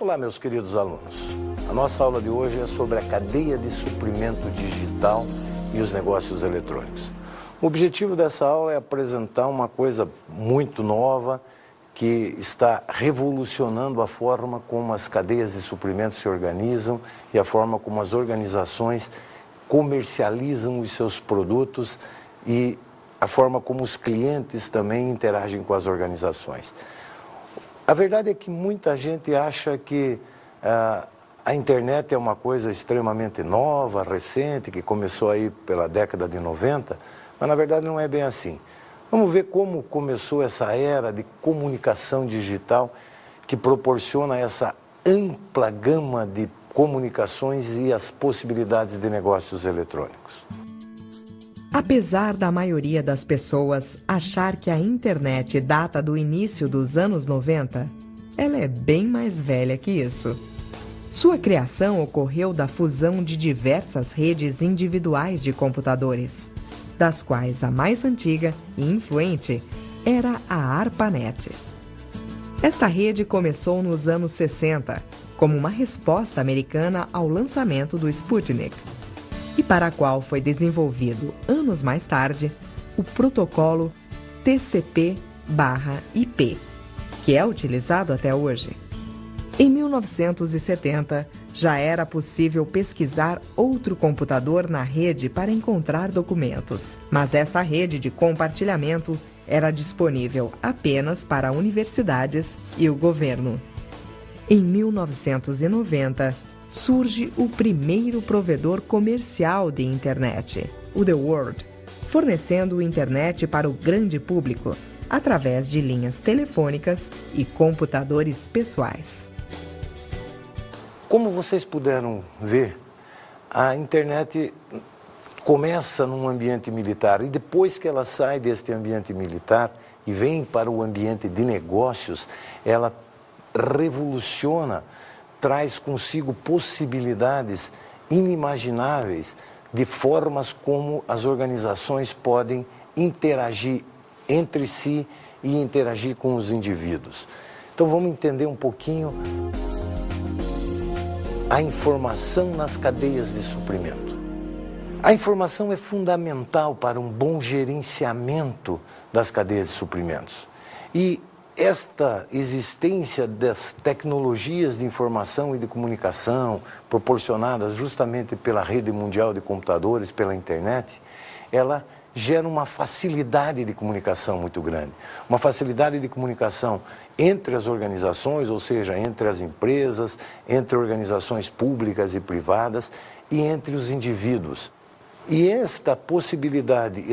Olá, meus queridos alunos. A nossa aula de hoje é sobre a cadeia de suprimento digital e os negócios eletrônicos. O objetivo dessa aula é apresentar uma coisa muito nova que está revolucionando a forma como as cadeias de suprimentos se organizam e a forma como as organizações comercializam os seus produtos e a forma como os clientes também interagem com as organizações. A verdade é que muita gente acha que a internet é uma coisa extremamente nova, recente, que começou aí pela década de 90, mas na verdade não é bem assim. Vamos ver como começou essa era de comunicação digital que proporciona essa ampla gama de comunicações e as possibilidades de negócios eletrônicos. Apesar da maioria das pessoas achar que a internet data do início dos anos 90, ela é bem mais velha que isso. Sua criação ocorreu da fusão de diversas redes individuais de computadores, das quais a mais antiga e influente era a ARPANET. Esta rede começou nos anos 60, como uma resposta americana ao lançamento do Sputnik, e para a qual foi desenvolvido, anos mais tarde, o protocolo TCP/IP, que é utilizado até hoje. Em 1970, já era possível pesquisar outro computador na rede para encontrar documentos, mas esta rede de compartilhamento era disponível apenas para universidades e o governo. Em 1990, surge o primeiro provedor comercial de internet, o The World, fornecendo internet para o grande público através de linhas telefônicas e computadores pessoais. Como vocês puderam ver, a internet começa num ambiente militar e depois que ela sai deste ambiente militar e vem para o ambiente de negócios, ela revoluciona, traz consigo possibilidades inimagináveis de formas como as organizações podem interagir entre si e interagir com os indivíduos. Então vamos entender um pouquinho a informação nas cadeias de suprimento. A informação é fundamental para um bom gerenciamento das cadeias de suprimentos. E esta existência das tecnologias de informação e de comunicação proporcionadas justamente pela rede mundial de computadores, pela internet, ela gera uma facilidade de comunicação muito grande. Uma facilidade de comunicação entre as organizações, ou seja, entre as empresas, entre organizações públicas e privadas e entre os indivíduos. E esta possibilidade,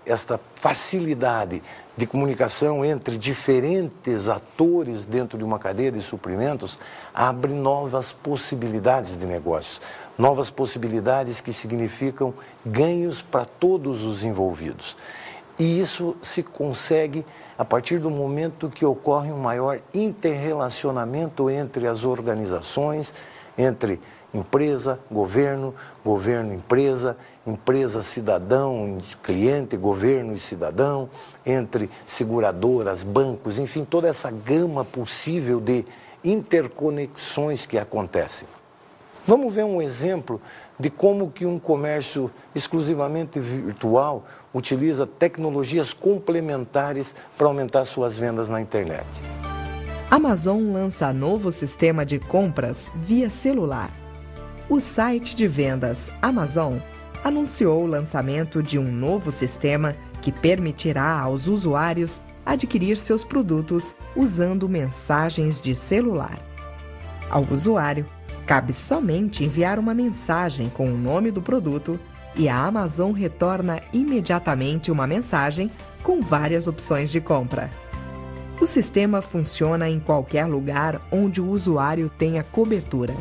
esta facilidade de comunicação entre diferentes atores dentro de uma cadeia de suprimentos abre novas possibilidades de negócios, novas possibilidades que significam ganhos para todos os envolvidos. E isso se consegue a partir do momento que ocorre um maior interrelacionamento entre as organizações, entre empresa, governo, governo-empresa, empresa-cidadão, cliente, governo e cidadão, entre seguradoras, bancos, enfim, toda essa gama possível de interconexões que acontecem. Vamos ver um exemplo de como que um comércio exclusivamente virtual utiliza tecnologias complementares para aumentar suas vendas na internet. Amazon lança novo sistema de compras via celular. O site de vendas Amazon anunciou o lançamento de um novo sistema que permitirá aos usuários adquirir seus produtos usando mensagens de celular. Ao usuário, cabe somente enviar uma mensagem com o nome do produto e a Amazon retorna imediatamente uma mensagem com várias opções de compra. O sistema funciona em qualquer lugar onde o usuário tenha cobertura,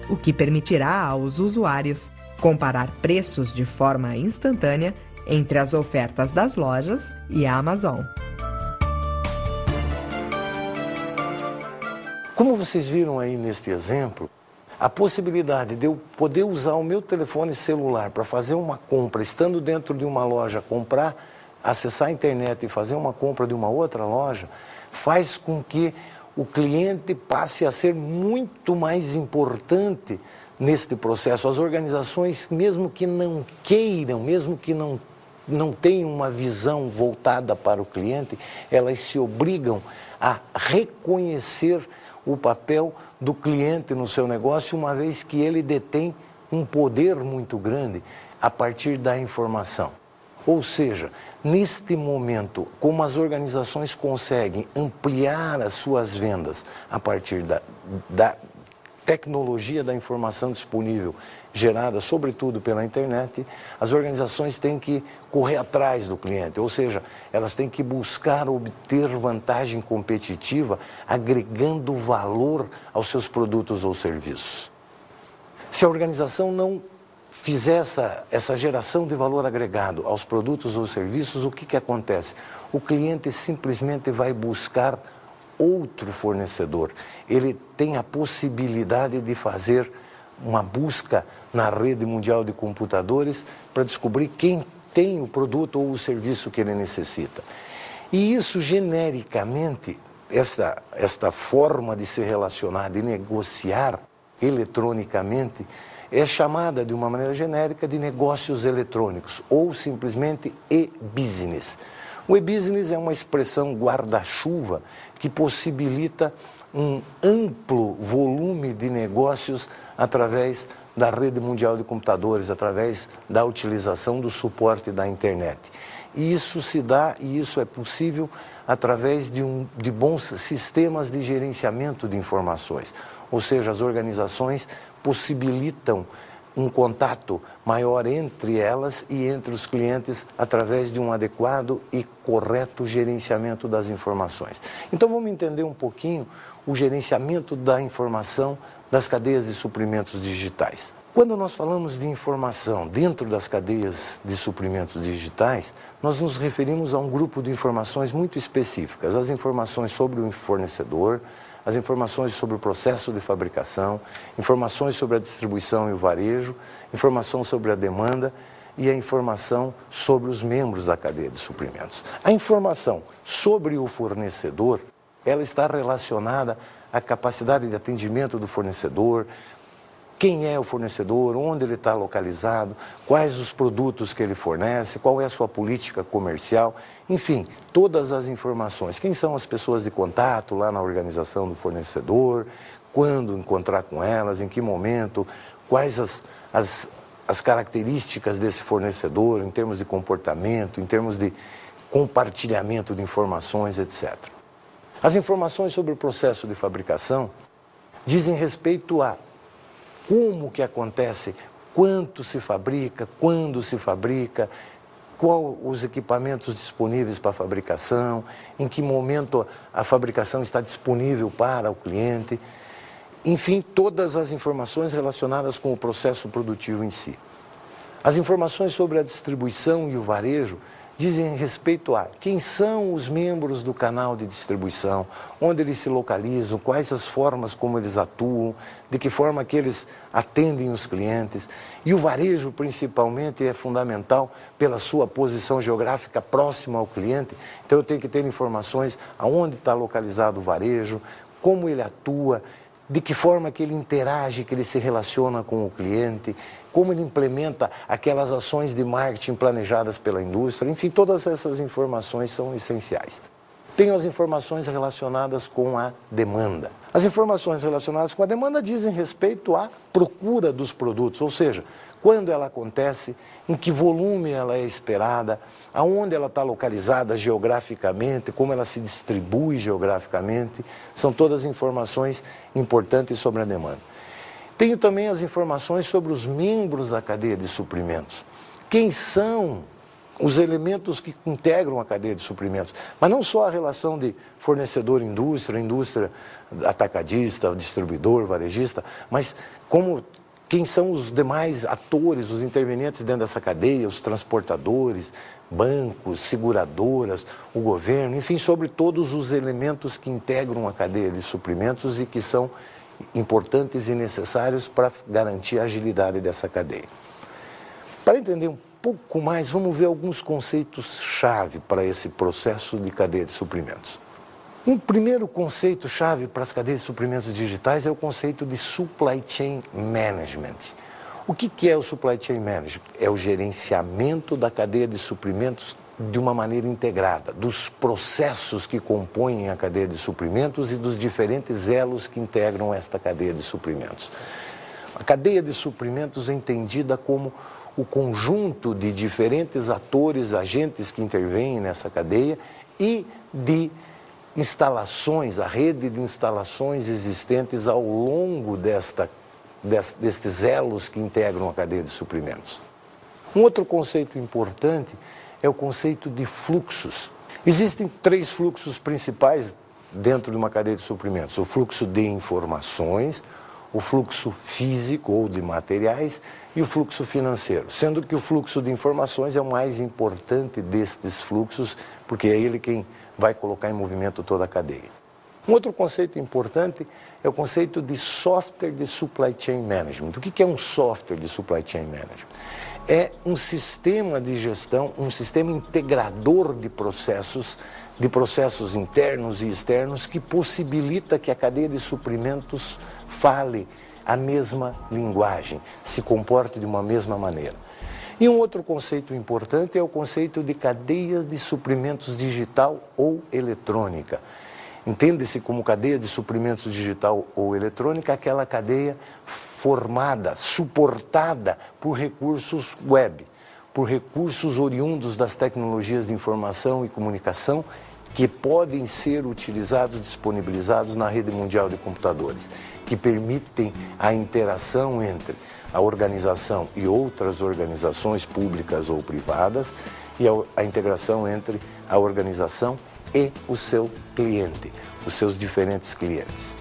o que permitirá aos usuários comparar preços de forma instantânea entre as ofertas das lojas e a Amazon. Como vocês viram aí neste exemplo, a possibilidade de eu poder usar o meu telefone celular para fazer uma compra, estando dentro de uma loja, acessar a internet e fazer uma compra de uma outra loja, faz com que o cliente passe a ser muito mais importante neste processo. As organizações, mesmo que não queiram, mesmo que não tenham uma visão voltada para o cliente, elas se obrigam a reconhecer o papel do cliente no seu negócio, uma vez que ele detém um poder muito grande a partir da informação. Ou seja, neste momento, como as organizações conseguem ampliar as suas vendas a partir da tecnologia da informação disponível, gerada sobretudo pela internet, as organizações têm que correr atrás do cliente, ou seja, elas têm que buscar obter vantagem competitiva, agregando valor aos seus produtos ou serviços. Se a organização não fizer essa geração de valor agregado aos produtos ou serviços, o que acontece? O cliente simplesmente vai buscar outro fornecedor. Ele tem a possibilidade de fazer uma busca na rede mundial de computadores para descobrir quem tem o produto ou o serviço que ele necessita. E isso, genericamente, esta forma de se relacionar, de negociar eletronicamente, é chamada de uma maneira genérica de negócios eletrônicos ou simplesmente e-business. O e-business é uma expressão guarda-chuva que possibilita um amplo volume de negócios através da rede mundial de computadores, através da utilização do suporte da internet. E isso se dá e isso é possível através de bons sistemas de gerenciamento de informações. Ou seja, as organizações possibilitam um contato maior entre elas e entre os clientes através de um adequado e correto gerenciamento das informações. Então vamos entender um pouquinho o gerenciamento da informação das cadeias de suprimentos digitais. Quando nós falamos de informação dentro das cadeias de suprimentos digitais, nós nos referimos a um grupo de informações muito específicas. As informações sobre o fornecedor, as informações sobre o processo de fabricação, informações sobre a distribuição e o varejo, informação sobre a demanda e a informação sobre os membros da cadeia de suprimentos. A informação sobre o fornecedor, ela está relacionada à capacidade de atendimento do fornecedor, quem é o fornecedor, onde ele está localizado, quais os produtos que ele fornece, qual é a sua política comercial, enfim, todas as informações. Quem são as pessoas de contato lá na organização do fornecedor, quando encontrar com elas, em que momento, quais as características desse fornecedor em termos de comportamento, em termos de compartilhamento de informações, etc. As informações sobre o processo de fabricação dizem respeito a como que acontece, quanto se fabrica, quando se fabrica, quais os equipamentos disponíveis para a fabricação, em que momento a fabricação está disponível para o cliente, enfim, todas as informações relacionadas com o processo produtivo em si. As informações sobre a distribuição e o varejo dizem respeito a quem são os membros do canal de distribuição, onde eles se localizam, quais as formas como eles atuam, de que forma que eles atendem os clientes. E o varejo, principalmente, é fundamental pela sua posição geográfica próxima ao cliente. Então eu tenho que ter informações aonde está localizado o varejo, como ele atua, de que forma que ele interage, que ele se relaciona com o cliente, como ele implementa aquelas ações de marketing planejadas pela indústria, enfim, todas essas informações são essenciais. Tenho as informações relacionadas com a demanda. As informações relacionadas com a demanda dizem respeito à procura dos produtos, ou seja, quando ela acontece, em que volume ela é esperada, aonde ela está localizada geograficamente, como ela se distribui geograficamente, são todas informações importantes sobre a demanda. Tenho também as informações sobre os membros da cadeia de suprimentos. Quem são os elementos que integram a cadeia de suprimentos, mas não só a relação de fornecedor-indústria, indústria atacadista, distribuidor, varejista, mas quem são os demais atores, os intervenientes dentro dessa cadeia, os transportadores, bancos, seguradoras, o governo, enfim, sobre todos os elementos que integram a cadeia de suprimentos e que são importantes e necessários para garantir a agilidade dessa cadeia. Para entender um pouco mais, vamos ver alguns conceitos-chave para esse processo de cadeia de suprimentos. Um primeiro conceito-chave para as cadeias de suprimentos digitais é o conceito de Supply Chain Management. O que é o Supply Chain Management? É o gerenciamento da cadeia de suprimentos de uma maneira integrada, dos processos que compõem a cadeia de suprimentos e dos diferentes elos que integram esta cadeia de suprimentos. A cadeia de suprimentos é entendida como o conjunto de diferentes atores, agentes que intervêm nessa cadeia e de instalações, a rede de instalações existentes ao longo destes elos que integram a cadeia de suprimentos. Um outro conceito importante é o conceito de fluxos. Existem 3 fluxos principais dentro de uma cadeia de suprimentos: o fluxo de informações, o fluxo físico ou de materiais e o fluxo financeiro, sendo que o fluxo de informações é o mais importante destes fluxos, porque é ele quem vai colocar em movimento toda a cadeia. Um outro conceito importante é o conceito de software de supply chain management. O que é um software de supply chain management? É um sistema de gestão, um sistema integrador de processos internos e externos que possibilita que a cadeia de suprimentos fale a mesma linguagem, se comporte de uma mesma maneira. E um outro conceito importante é o conceito de cadeia de suprimentos digital ou eletrônica. Entende-se como cadeia de suprimentos digital ou eletrônica aquela cadeia formada, suportada por recursos web, por recursos oriundos das tecnologias de informação e comunicação que podem ser utilizados, disponibilizados na rede mundial de computadores, que permitem a interação entre a organização e outras organizações públicas ou privadas e a integração entre a organização e o seu cliente, os seus diferentes clientes.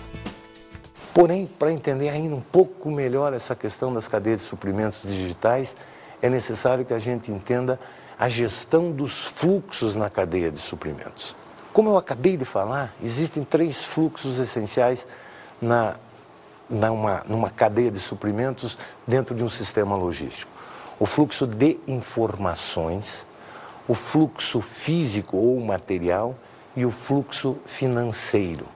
Porém, para entender ainda um pouco melhor essa questão das cadeias de suprimentos digitais, é necessário que a gente entenda a gestão dos fluxos na cadeia de suprimentos. Como eu acabei de falar, existem 3 fluxos essenciais numa cadeia de suprimentos dentro de um sistema logístico. O fluxo de informações, o fluxo físico ou material e o fluxo financeiro.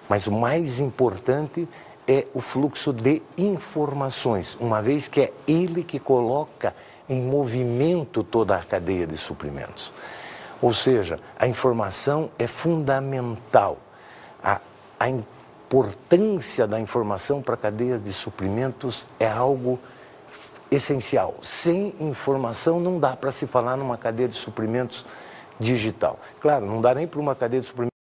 Mas o mais importante é o fluxo de informações, uma vez que é ele que coloca em movimento toda a cadeia de suprimentos. Ou seja, a informação é fundamental. A importância da informação para a cadeia de suprimentos é algo essencial. Sem informação não dá para se falar numa cadeia de suprimentos digital. Claro, não dá nem para uma cadeia de suprimentos